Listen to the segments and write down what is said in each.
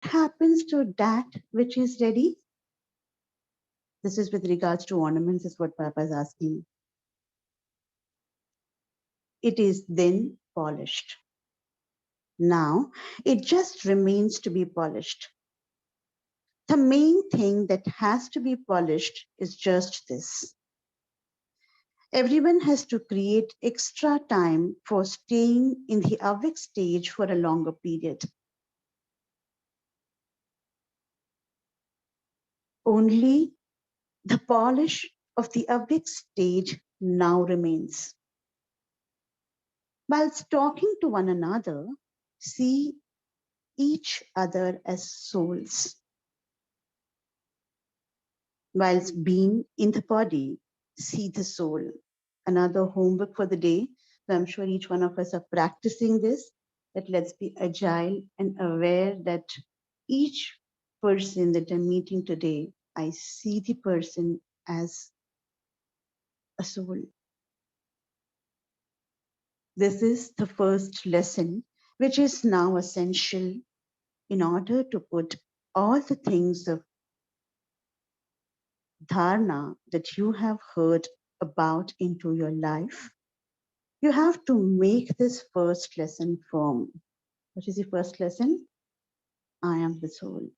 happens to that which is ready? This is with regards to ornaments, is what Papa is asking. It is then polished. Now, it just remains to be polished. The main thing that has to be polished is just this. Everyone has to create extra time for staying in the Avyakt stage for a longer period. Only the polish of the Avyakt stage now remains. Whilst talking to one another, see each other as souls. Whilst being in the body, see the soul. Another homework for the day. So I'm sure each one of us are practicing this, that let's be agile and aware that each person that I'm meeting today, I see the person as a soul. This is the first lesson, which is now essential in order to put all the things of dharana that you have heard about into your life. You have to make this first lesson firm. What is the first lesson? I am the soul.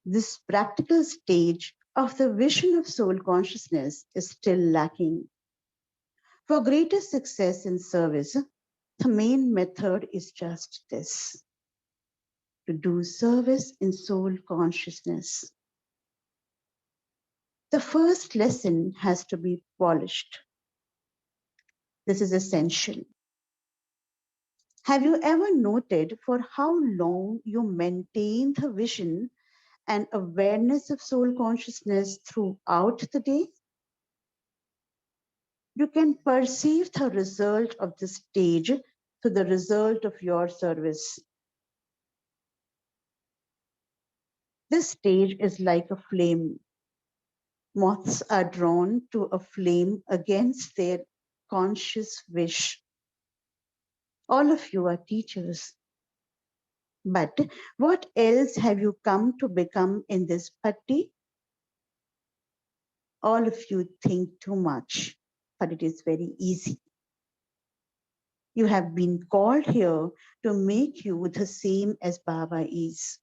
This practical stage of the vision of soul consciousness is still lacking. For greater success in service, the main method is just this: to do service in soul consciousness. The first lesson has to be polished. This is essential. Have you ever noted for how long you maintain the vision and awareness of soul consciousness throughout the day? You can perceive the result of this stage to the result of your service. This stage is like a flame. Moths are drawn to a flame against their conscious wish. All of you are teachers. But what else have you come to become in this patti? All of you think too much, but it is very easy. You have been called here to make you the same as Baba is.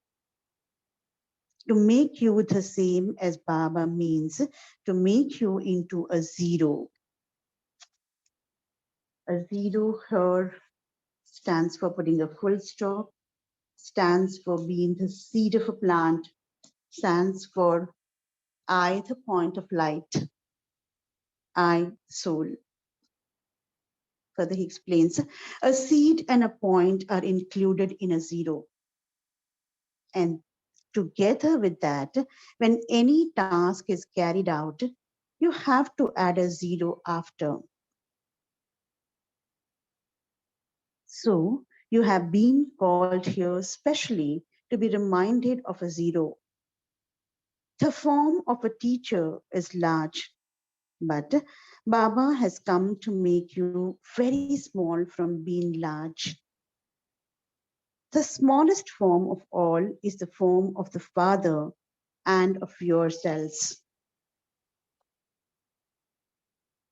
To make you the same as Baba means to make you into a zero. A zero here stands for putting a full stop, stands for being the seed of a plant, stands for I, the point of light, I, soul. Further, he explains, a seed and a point are included in a zero. And together with that, when any task is carried out, you have to add a zero after. So you have been called here specially to be reminded of a zero. The form of a teacher is large, but Baba has come to make you very small from being large. The smallest form of all is the form of the Father and of yourselves.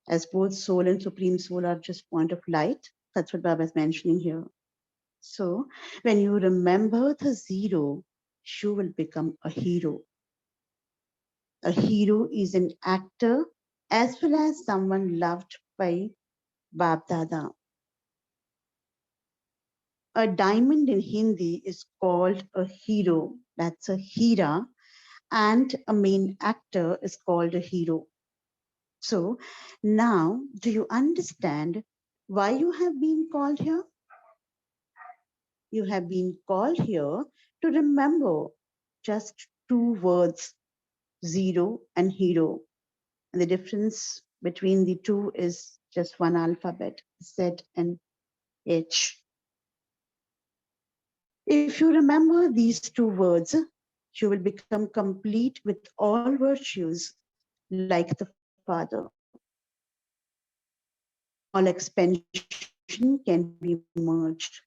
As both soul and supreme soul are just point of light, that's what Baba is mentioning here. So when you remember the zero, you will become a hero. A hero is an actor as well as someone loved by Bab Dada. A diamond in Hindi is called a hero. That's a hera. And a main actor is called a hero. So now, do you understand why you have been called here? You have been called here to remember just two words, zero and hero. And the difference between the two is just one alphabet, Z and H. If you remember these two words, you will become complete with all virtues like the Father. All expansion can be merged.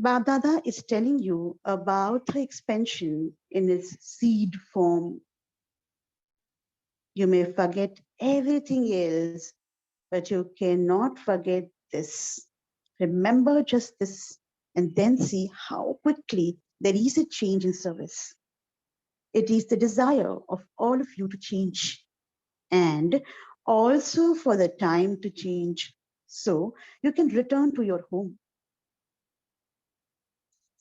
Babdada is telling you about the expansion in its seed form. You may forget everything else, but you cannot forget this. Remember just this, and then see how quickly there is a change in service. It is the desire of all of you to change, and also for the time to change, so you can return to your home.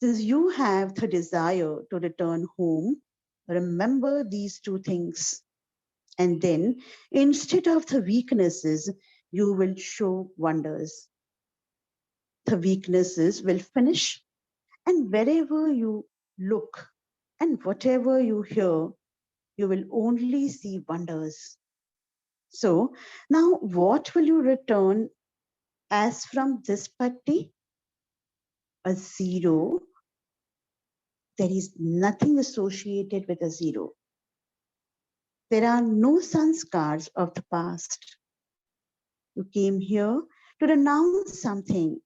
Since you have the desire to return home, remember these two things. And then, instead of the weaknesses, you will show wonders. The weaknesses will finish, and wherever you look and whatever you hear, you will only see wonders. So, now what will you return as from this patti? A zero. There is nothing associated with a zero. There are no sanskars of the past. You came here to renounce something.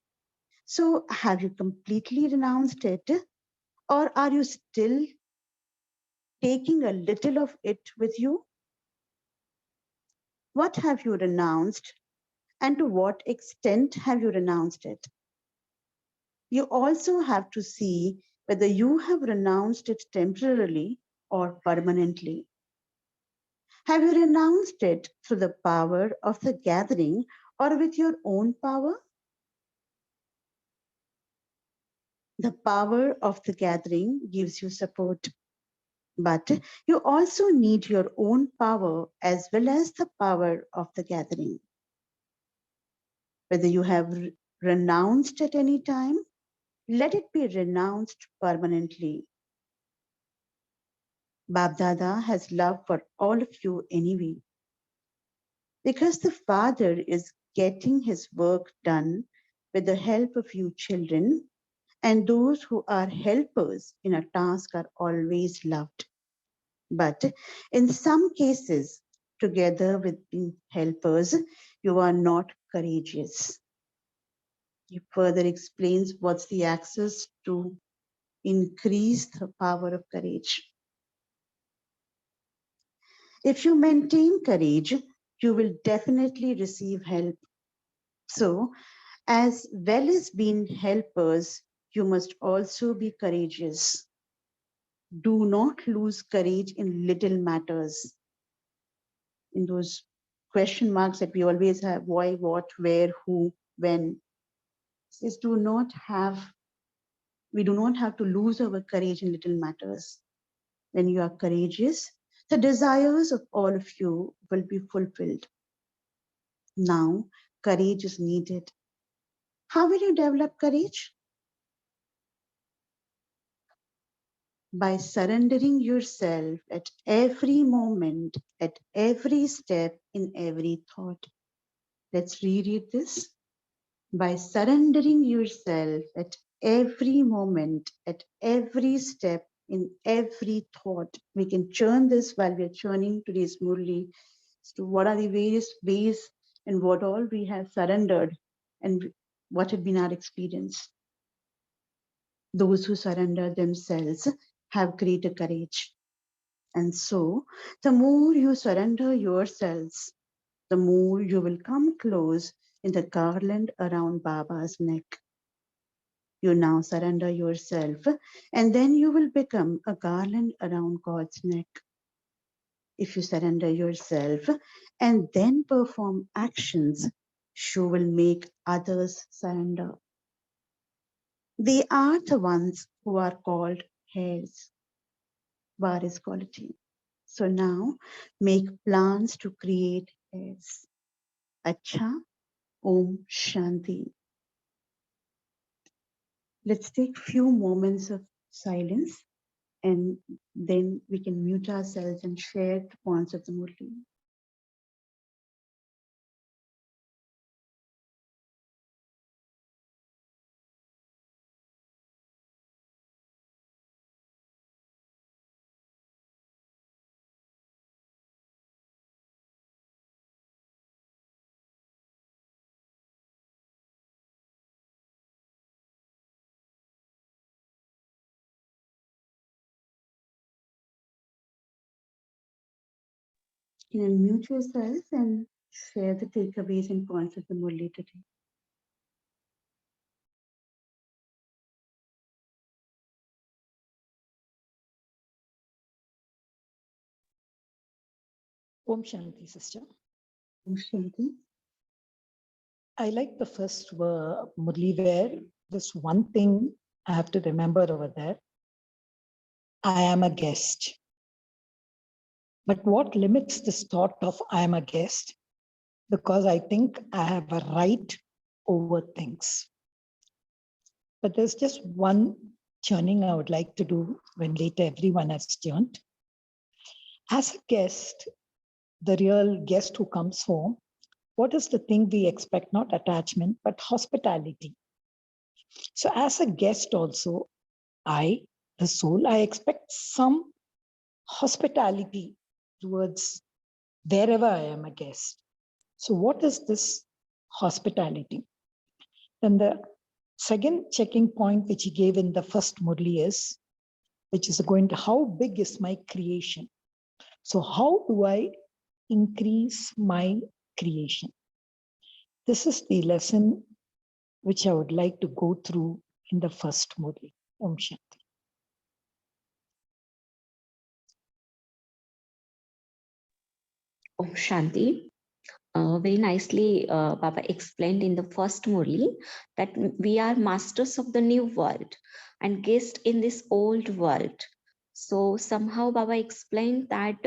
So, have you completely renounced it? Or are you still taking a little of it with you? What have you renounced? And to what extent have you renounced it? You also have to see whether you have renounced it temporarily or permanently. Have you renounced it through the power of the gathering or with your own power? The power of the gathering gives you support, but you also need your own power as well as the power of the gathering. Whether you have renounced at any time, let it be renounced permanently. Babdada has love for all of you anyway, because the Father is getting his work done with the help of you children, and those who are helpers in a task are always loved. But in some cases, together with being helpers, you are not courageous. He further explains what's the access to increase the power of courage. If you maintain courage, you will definitely receive help. So, as well as being helpers, you must also be courageous. Do not lose courage in little matters, in those question marks that we always have: why, what, where, who, when. Says we do not have to lose our courage in little matters. When you are courageous, the desires of all of you will be fulfilled. Now, courage is needed. How will you develop courage? By surrendering yourself at every moment, at every step, in every thought. Let's reread this. By surrendering yourself at every moment, at every step, in every thought. We can churn this while we are churning today's Murli. So, what are the various ways and what all we have surrendered and what had been our experience? Those who surrender themselves have greater courage. And so, the more you surrender yourselves, the more you will come close in the garland around Baba's neck. You now surrender yourself, and then you will become a garland around God's neck. If you surrender yourself and then perform actions, you will make others surrender. They are the ones who are called heirs. Varis quality. So now make plans to create heirs. Acha, Om Shanti. Let's take few moments of silence, and then we can mute ourselves and share the points of the Murli. You can unmute yourself and share the takeaways and points of the Murli today. Om Shanti, sister. Om Shanti. I like the first Murli, where this one thing I have to remember over there. I am a guest. But what limits this thought of I am a guest? Because I think I have a right over things. But there's just one churning I would like to do when later everyone has churned. As a guest, the real guest who comes home, what is the thing we expect? Not attachment, but hospitality. So as a guest also, the soul, I expect some hospitality towards wherever I am a guest. So what is this hospitality? Then the second checking point which he gave in the first Murli is, which is going to how big is my creation? So how do I increase my creation? This is the lesson which I would like to go through in the first Murli. Om Shanti. Om Shanti. Very nicely, Baba explained in the first Murli that we are masters of the new world and guests in this old world. So somehow Baba explained that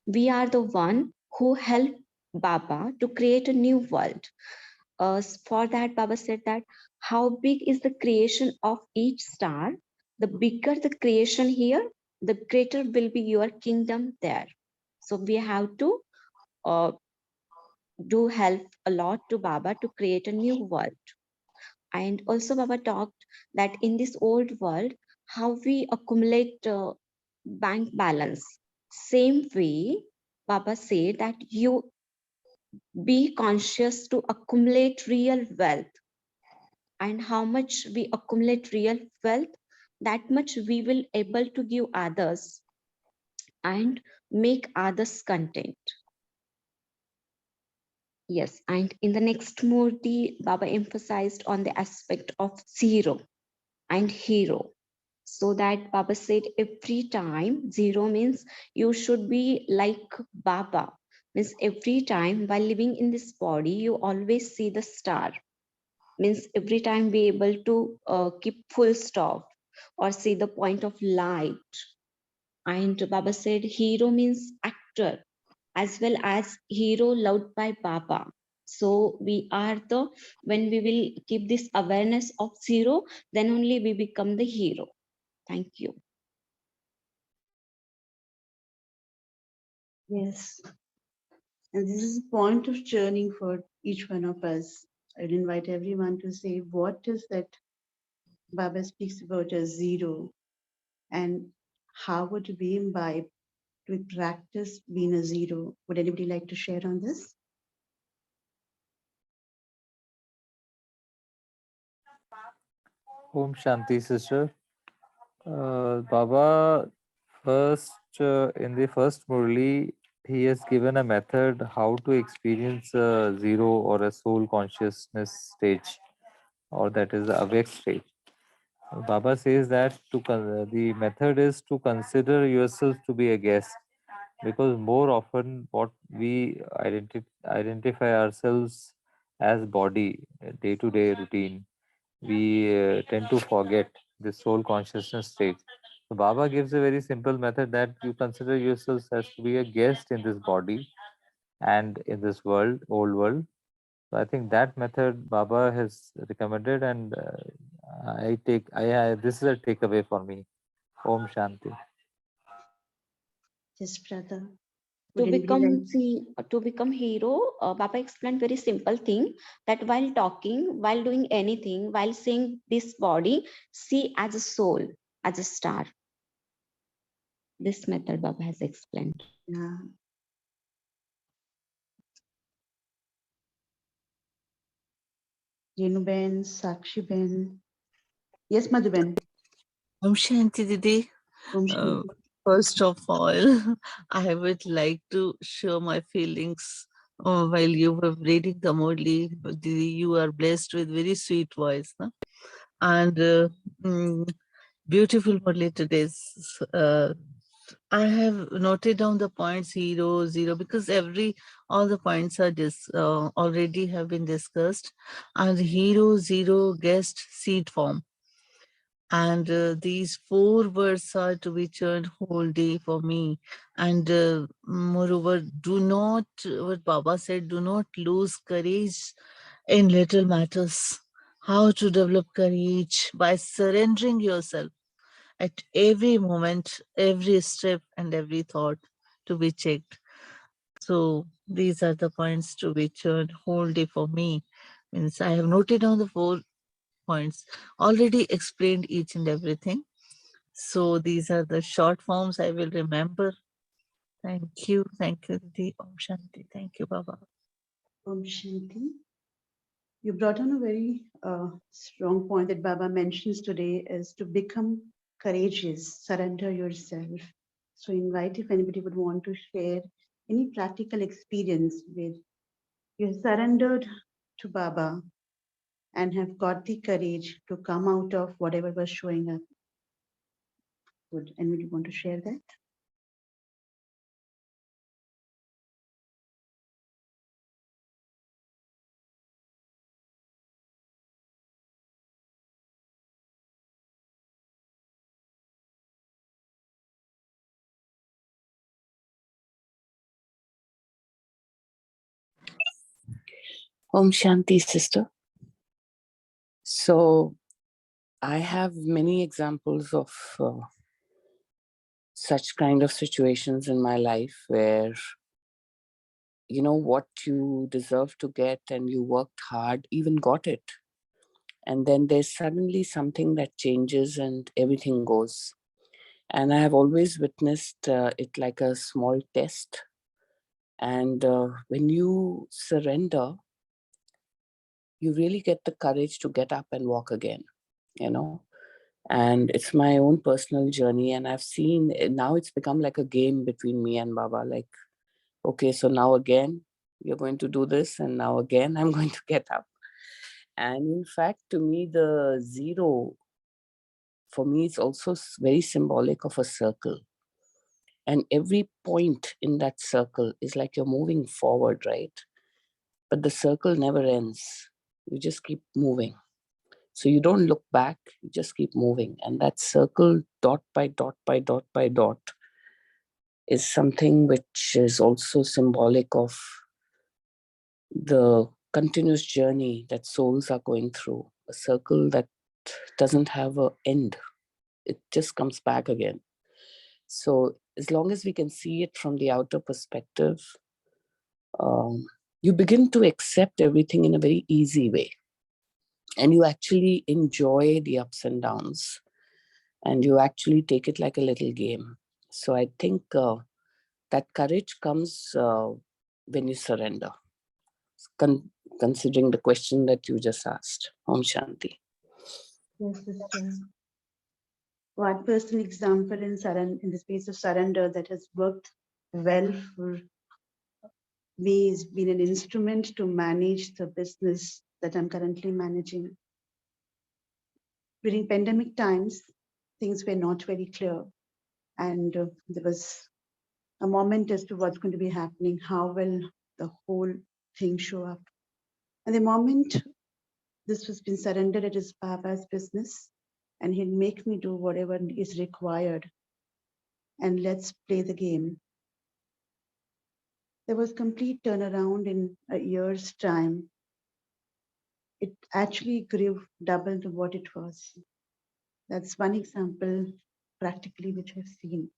we are the one who helped Baba to create a new world. For that, Baba said that how big is the creation of each star? The bigger the creation here, the greater will be your kingdom there. So we have to do help a lot to Baba to create a new world. And also Baba talked that in this old world, how we accumulate bank balance. Same way, Baba said that you be conscious to accumulate real wealth. And how much we accumulate real wealth, that much we will able to give others and make others content. Yes, and in the next Murti, Baba emphasized on the aspect of zero and hero. So that Baba said every time zero means you should be like Baba. Means every time while living in this body, you always see the star. Means every time be able to keep full stop or see the point of light. And Baba said hero means actor as well as hero loved by Baba. So we are the, when we will keep this awareness of zero, then only we become the hero. Thank you. Yes. And this is a point of churning for each one of us. I'd invite everyone to say, what is that Baba speaks about as zero? And how would we imbibe to practice being a zero? Would anybody like to share on this? Om Shanti, sister. Baba, first in the first Murli, he has given a method how to experience a zero or a soul consciousness stage, or that is the Avyakt stage. Baba says that the method is to consider yourself to be a guest, because more often what we identify ourselves as body, day-to-day routine, we tend to forget the soul consciousness state. So Baba gives a very simple method that you consider yourselves as to be a guest in this body and in this world, old world. So I think that method Baba has recommended, and I this is a takeaway for me. Om Shanti. Yes, brother. To Would anybody like? become hero, Baba explained very simple thing that while talking, while doing anything, while seeing this body, see as a soul, as a star. This method Baba has explained. Yeah. Renu Ben, Sakshi Ben. Yes, Madhu Ben. Om Shanti, Didi. Om Shanti. First of all, I would like to show my feelings while you were reading the Murli. You are blessed with very sweet voice, no? And beautiful Murli today's. I have noted down the points 0, 0 because all the points are already have been discussed, and hero, zero, guest, seed form. And these 4 words are to be churned whole day for me. And moreover, do not, what Baba said, do not lose courage in little matters. How to develop courage? By surrendering yourself at every moment, every step, and every thought to be checked. So these are the points to be churned whole day for me. Means I have noted down the 4 points, already explained each and everything. So these are the short forms I will remember. Thank you. Thank you, Didi. Om Shanti. Thank you, Baba. Om Shanti. You brought on a very strong point that Baba mentions today is to become courageous, surrender yourself. So invite if anybody would want to share any practical experience where you surrendered to Baba and have got the courage to come out of whatever was showing up. Would anybody want to share that? Om Shanti, sister. So I have many examples of such kind of situations in my life where, you know, what you deserve to get and you worked hard, even got it. And then there's suddenly something that changes and everything goes. And I have always witnessed it like a small test. And when you surrender, you really get the courage to get up and walk again, you know. And it's my own personal journey. And I've seen now it's become like a game between me and Baba. Like, okay, so now again, you're going to do this. And now again, I'm going to get up. And in fact, to me, the 0, for me, it's also very symbolic of a circle. And every point in that circle is like you're moving forward, right? But the circle never ends. You just keep moving. So you don't look back, you just keep moving. And that circle, dot by dot by dot by dot, is something which is also symbolic of the continuous journey that souls are going through. A circle that doesn't have an end. It just comes back again. So as long as we can see it from the outer perspective, you begin to accept everything in a very easy way. And you actually enjoy the ups and downs. And you actually take it like a little game. So I think that courage comes when you surrender. Considering the question that you just asked. Om Shanti. Yes, sister. One personal example in the space of surrender that has worked well for me has been an instrument to manage the business that I'm currently managing. During pandemic times, things were not very clear, and there was a moment as to what's going to be happening, how will the whole thing show up. And the moment this was been surrendered, it is Baba's business, and he'll make me do whatever is required, and let's play the game. There was complete turnaround in a year's time. It actually grew double to what it was. That's one example practically which I've seen.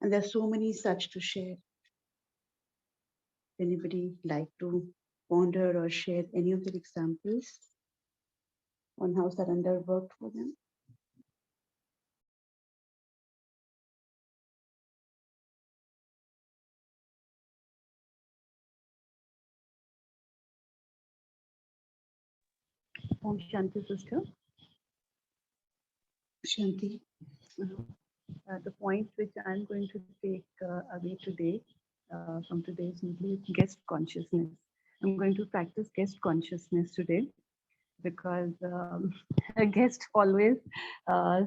And there's so many such to share. Anybody like to ponder or share any of the examples on how surrender worked for them? Om Shanti, sister. Shanti. the point which I'm going to take away today from today's meeting is guest consciousness. I'm going to practice guest consciousness today because a guest always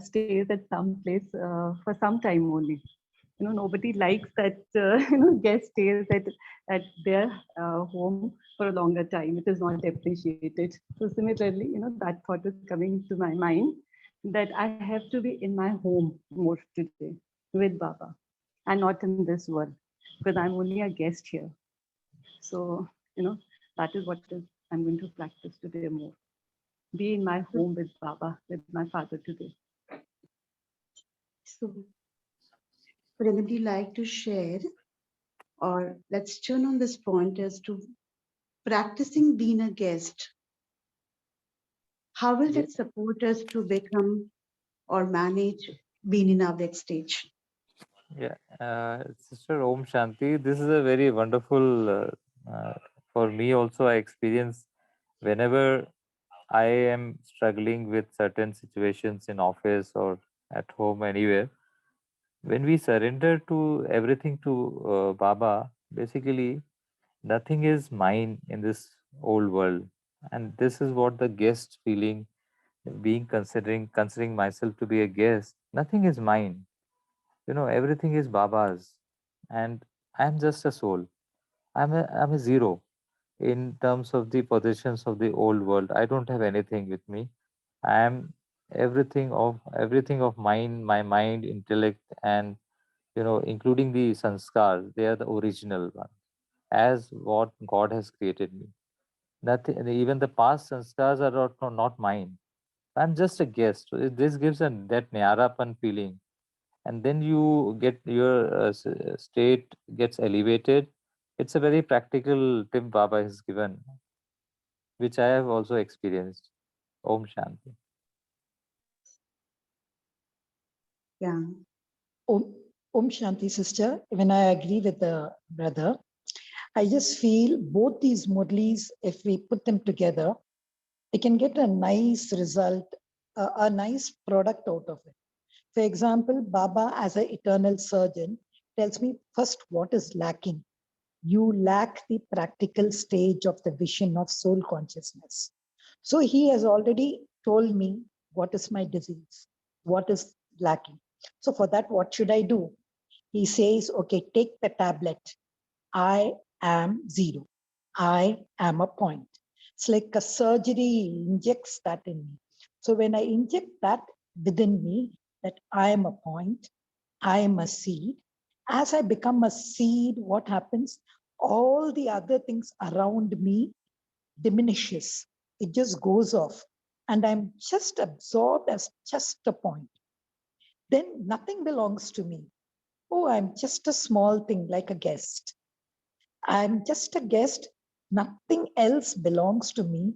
stays at some place for some time only. Nobody likes that guest stays at their home for a longer time. It is not appreciated. So similarly, that thought is coming to my mind that I have to be in my home more today with Baba and not in this world because I'm only a guest here. So that is what is I'm going to practice today more. Be in my home with Baba, with my father today. So would anybody like to share, or let's turn on this point as to practicing being a guest? How will Yeah. it support us to become or manage being in our next stage? Yeah, Sister Om Shanti, this is a very wonderful, for me also, I experience whenever I am struggling with certain situations in office or at home, anywhere. When we surrender to everything to Baba, basically nothing is mine in this old world. And this is what the guest feeling, being considering myself to be a guest, nothing is mine. Everything is Baba's. And I'm just a soul. I'm a zero in terms of the possessions of the old world. I don't have anything with me. I am everything of mine, my mind, intellect, and including the sanskars. They are the original one, as what God has created me. Nothing, even the past sanskars are not mine. I'm just a guest. So this gives that nyarapan feeling, and then you get your state gets elevated. It's a very practical tip Baba has given, which I have also experienced. Om Shanti. Yeah. Om, Om Shanti, sister. When I agree with the brother, I just feel both these murlis, if we put them together, we can get a nice result, a nice product out of it. For example, Baba, as an eternal surgeon, tells me first what is lacking. You lack the practical stage of the vision of soul consciousness. So he has already told me what is my disease, what is lacking. So for that, what should I do? He says, okay, take the tablet. I am zero. I am a point. It's like a surgery injects that in me. So when I inject that within me, that I am a point, I am a seed. As I become a seed, what happens? All the other things around me diminishes. It just goes off. And I'm just absorbed as just a point. Then nothing belongs to me. Oh, I'm just a small thing like a guest. I'm just a guest. Nothing else belongs to me.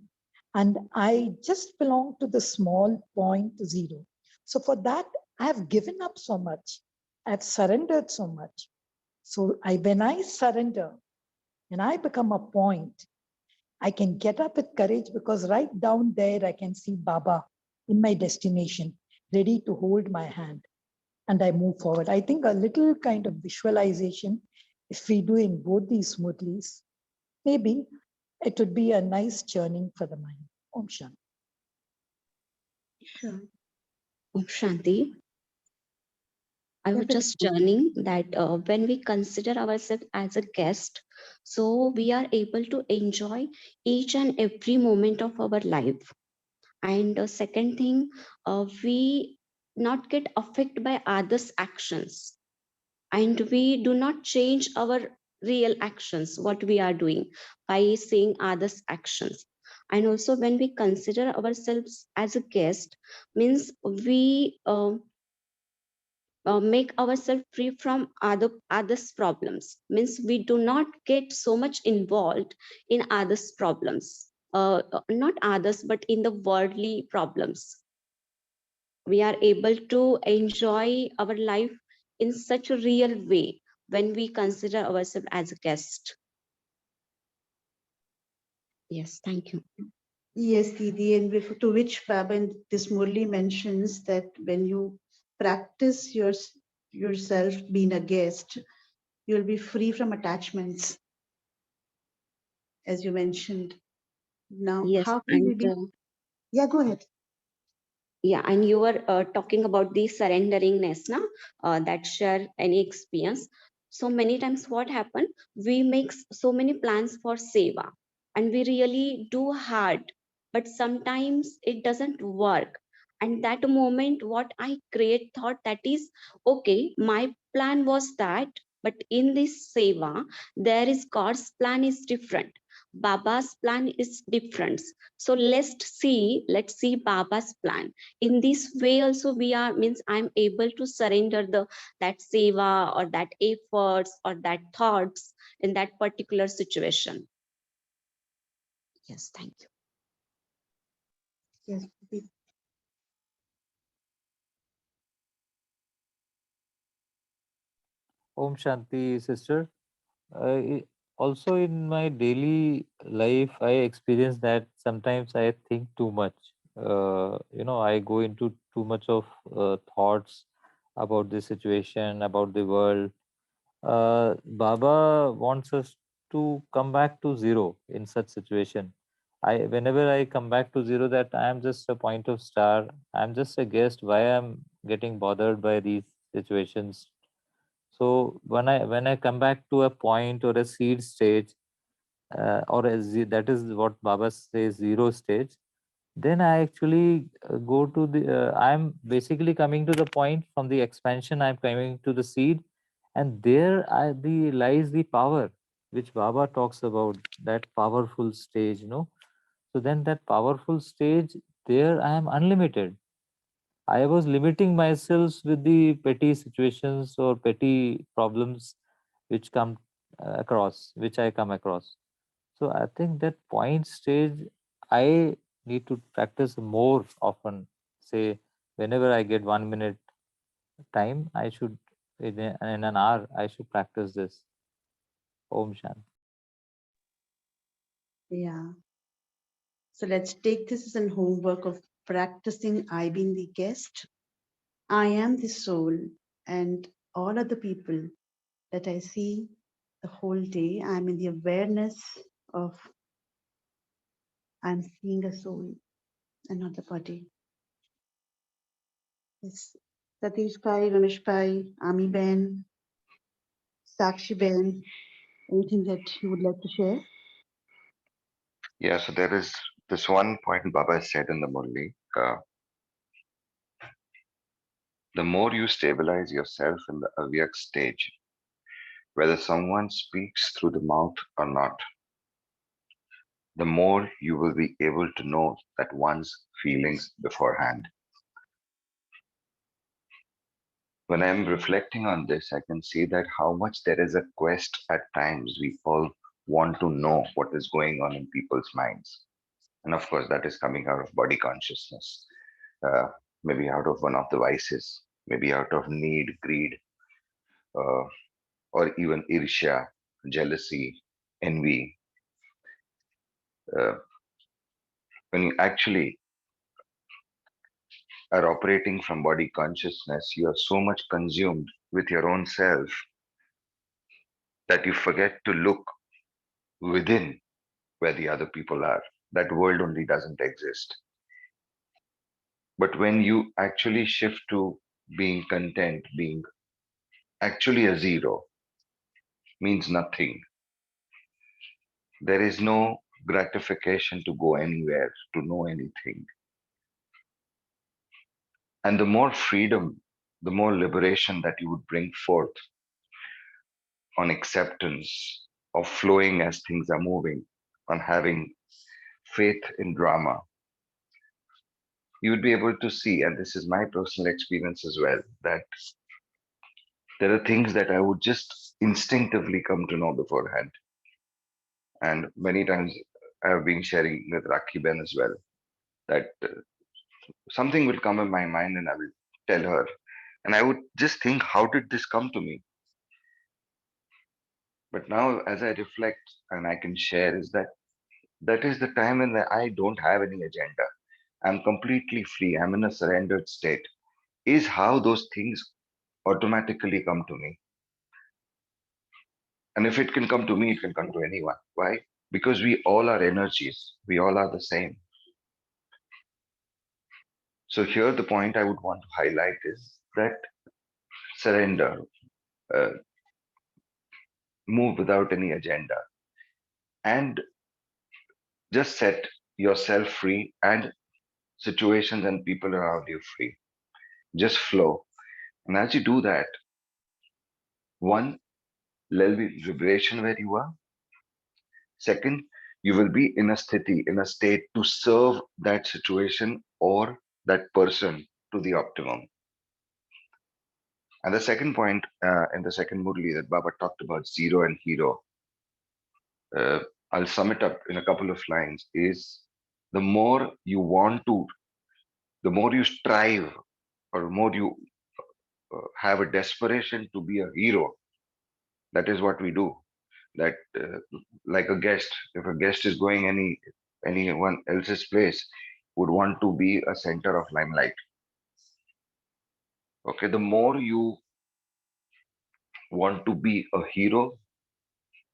And I just belong to the small point zero. So for that, I have given up so much. I've surrendered so much. So when I surrender and I become a point, I can get up with courage because right down there, I can see Baba in my destination, ready to hold my hand. And I move forward. I think a little kind of visualization, if we do in both these murlis, maybe it would be a nice churning for the mind. Om Shanti. Sure. Om Shanti. I Yeah, was just churning that when we consider ourselves as a guest, so we are able to enjoy each and every moment of our life. And the second thing, we not get affected by others' actions, and we do not change our real actions, what we are doing by seeing others' actions. And also, when we consider ourselves as a guest, means we make ourselves free from others problems, means we do not get so much involved in others problems, not others but in the worldly problems. We are able to enjoy our life in such a real way when we consider ourselves as a guest. Yes, thank you. Yes, Didi, and to which Baba in this Murli mentions that when you practice your yourself being a guest, you'll be free from attachments, as you mentioned. Now, Yes, how can we and be? Yeah, go ahead. yeah, and you were talking about the surrenderingness, na? That share any experience. So many times what happen, we make so many plans for seva and we really do hard, but sometimes it doesn't work. And that moment, what I create thought that is, okay, my plan was that, but in this seva, there is God's plan is different. Baba's plan is different. So let's see Baba's plan. In this way also we are means I'm able to surrender the that seva or that efforts or that thoughts in that particular situation. Yes, thank you. Yes. Om Shanti, sister. Also, in my daily life, I experience that sometimes I think too much. I go into too much of thoughts about the situation, about the world. Baba wants us to come back to zero in such situation. Whenever I come back to zero, that I am just a point of star. I'm just a guest. Why I'm getting bothered by these situations? So when I come back to a point or a seed stage, that is what Baba says, zero stage, then I actually go to the. I'm basically coming to the point from the expansion. I'm coming to the seed, and there lies the power which Baba talks about. That powerful stage, So then that powerful stage, there I am unlimited. I was limiting myself with the petty situations or petty problems which which I come across. So I think that point stage, I need to practice more often. Say, whenever I get 1 minute time, I should, in an hour, I should practice this. Om Shanti. Yeah. So let's take this as an homework of practicing I being the guest. I am the soul, and all other people that I see the whole day, I'm in the awareness of I'm seeing a soul and not the body. Yes. Satish Pai, Ramesh Pai, Ami Ben, Sakshi Ben, anything that you would like to share? Yeah, so there is this one point Baba said in the Murli. The more you stabilize yourself in the Avyakt stage, whether someone speaks through the mouth or not, the more you will be able to know that one's feelings beforehand. When I'm reflecting on this, I can see that how much there is a quest at times. We all want to know what is going on in people's minds. And of course, that is coming out of body consciousness, uh, maybe out of one of the vices, maybe out of need, greed, uh, or even irsha, jealousy, envy. Uh, when you actually are operating from body consciousness, you are so much consumed with your own self that you forget to look within where the other people are. That world only doesn't exist. But when you actually shift to being content, being actually a zero, means nothing. There is no gratification to go anywhere, to know anything. And the more freedom, the more liberation that you would bring forth on acceptance of flowing as things are moving, on having faith in drama, you would be able to see, and this is my personal experience as well, that there are things that I would just instinctively come to know beforehand. And many times I have been sharing with Rakhi Ben as well, that something will come in my mind and I will tell her. And I would just think, how did this come to me? But now, as I reflect and I can share, is that that is the time when I don't have any agenda. I'm completely free. I'm in a surrendered state. Is how those things automatically come to me. And if it can come to me, it can come to anyone. Why? Because we all are energies. We all are the same. So here the point I would want to highlight is that surrender, uh, move without any agenda, and just set yourself free and situations and people around you free. Just flow. And as you do that, one, there'll be vibration where you are. Second, you will be in a sthiti, in a state to serve that situation or that person to the optimum. And the second point in the second Murli that Baba talked about zero and hero, uh, I'll sum it up in a couple of lines, is the more you want to, the more you strive, or more you have a desperation to be a hero. That is what we do. That like a guest, if a guest is going anyone else's place, would want to be a center of limelight. Okay, the more you want to be a hero,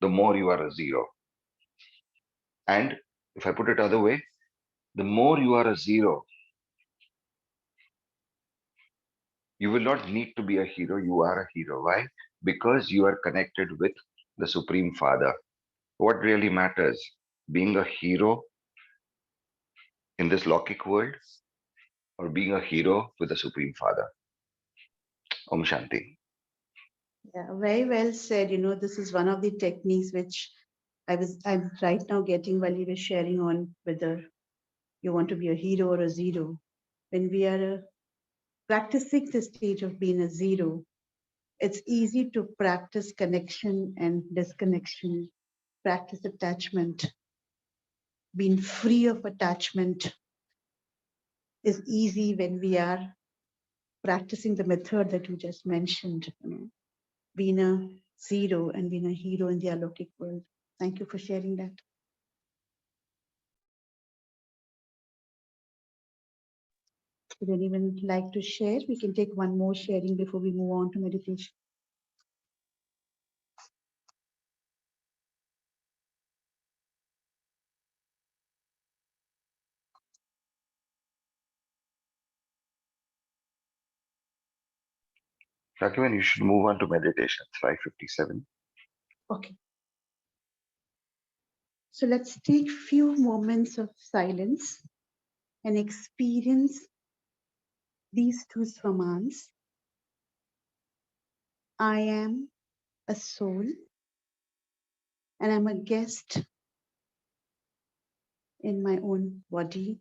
the more you are a zero. And if I put it other way, the more you are a zero, you will not need to be a hero. You are a hero. Why? Because you are connected with the Supreme Father. What really matters? Being a hero in this Lokik world, or being a hero with the Supreme Father. Om Shanti. Yeah, very well said. This is one of the techniques which I'm right now getting while you were sharing on whether you want to be a hero or a zero. When we are practicing the stage of being a zero, it's easy to practice connection and disconnection, practice attachment. Being free of attachment is easy when we are practicing the method that you just mentioned, being a zero and being a hero in the alokik world. Thank you for sharing that. Would anyone like to share? We can take one more sharing before we move on to meditation. Raghvan, you should move on to meditation. It's 5:57. Okay. So let's take few moments of silence and experience these two swamas. I am a soul and I'm a guest in my own body.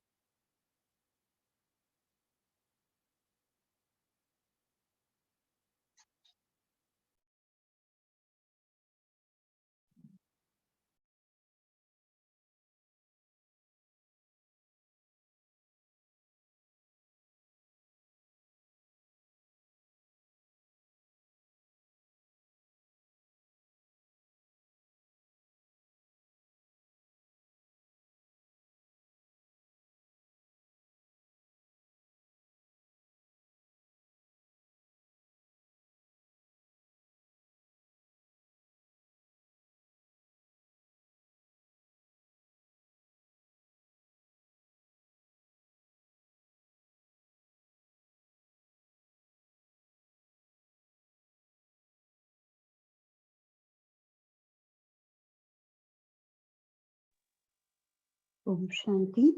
Om Shanti.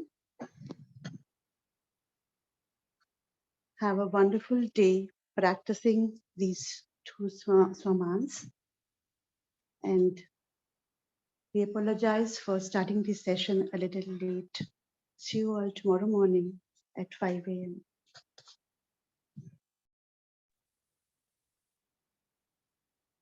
Have a wonderful day practicing these two swamas. And we apologize for starting this session a little late. See you all tomorrow morning at 5 a.m.